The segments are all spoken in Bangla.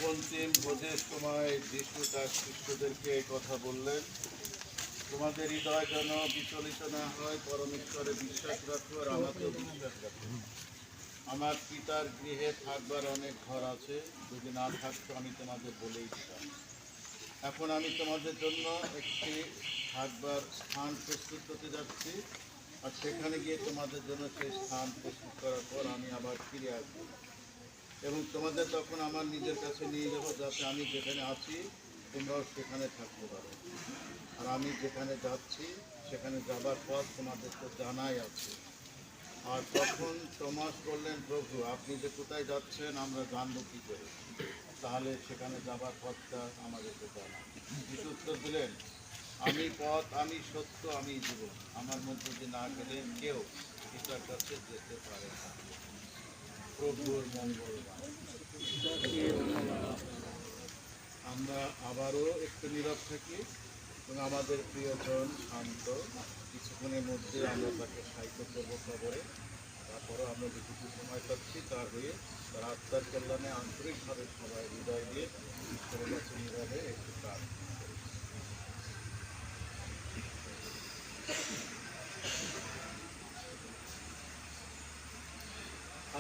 অন্তিম ভোজের সময় যিশু তার শিষ্যদেরকে এই কথা বললেন, তোমাদের হৃদয় যেন বিচলিত না হয়, পরমেশ্বরে বিশ্বাস রাখো আর আমাকেও বিশ্বাস রাখো। আমার পিতার গৃহে থাকবার অনেক ঘর আছে, যদি না থাকতো আমি তোমাদের বলেই দিতাম। এখন আমি তোমাদের জন্য একটি থাকবার স্থান প্রস্তুত করতে যাচ্ছি, আর সেখানে গিয়ে তোমাদের জন্য সেই স্থান প্রস্তুত করার পর আমি আবার ফিরে আসবো এবং তোমাদের তখন আমার নিজের কাছে নিয়ে যাবো, যাতে আমি যেখানে আছি তোমরাও সেখানে থাকতে পারো। আর আমি যেখানে যাচ্ছি সেখানে যাবার পথ তোমাদের তো জানাই আছে। আর তখন টমাস বললেন, প্রভু আপনি যে কোথায় যাচ্ছেন আমরা জানবো কী করে? তাহলে সেখানে যাবার পথটা আমাদেরকে জানান। যিশু উত্তর দিলেন, আমি পথ, আমি সত্য, আমি জীবন। আমার মধ্যে দিয়ে না গেলে কেউ পিতার কাছে যেতে পারে না। প্রভুর মঙ্গল। আমরা আবারও একটু নীরব থাকি এবং আমাদের প্রিয়জন শান্ত, কিছুক্ষণের মধ্যে আমরা তাকে সাহিত্য করব খবরে। তারপরও আমরা যেটুকু সময় পাচ্ছি তার হয়ে তার আত্মার কল্যাণে আন্তরিকভাবে সবাই হৃদয় দিয়ে ঈশ্বরের কাছে নীরবে একটু প্রার্থনা করি।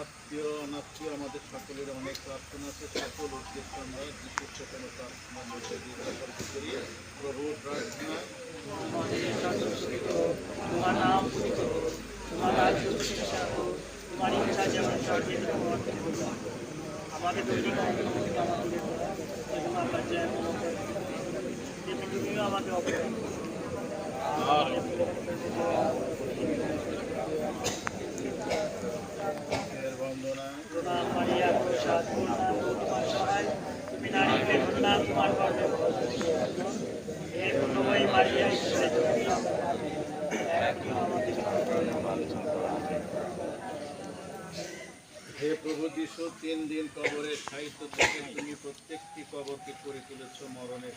আত্মীয় অনাত্মীয় আমাদের সকলের অনেক প্রার্থনা আছে, সকল উদ্দেশ্য আমরা যিশুর সেখানে প্রার্থনার মধ্যে দিয়ে সম্পর্ক করি। প্রভুর প্রার্থনা, তোমার নাম পূজিত হোক, তোমার রাজ্য প্রতিষ্ঠা হোক, তোমার ইচ্ছা যেমন স্বর্গে তেমন পৃথিবীতে হোক। আমাদের দৈনিক অন্ন আমাদের দাও, এবং আমরা চাই যেমনি তুমিও আমাকে অপরাধ করো। বন্দনা। প্রণাম মারিয়া, প্রসাদ পূর্ণা, তোমার সহায়, তুমি নারীকে ধন্যা, তোমার গর্ভে হে পুণ্যময়ী মারিয়া, ঈশ্বরের জন্য হে প্রভু যিশু, 3 দিন কবরের সাহিত্য থেকে তুমি প্রত্যেকটি কবরকে করে তুলেছ মরণের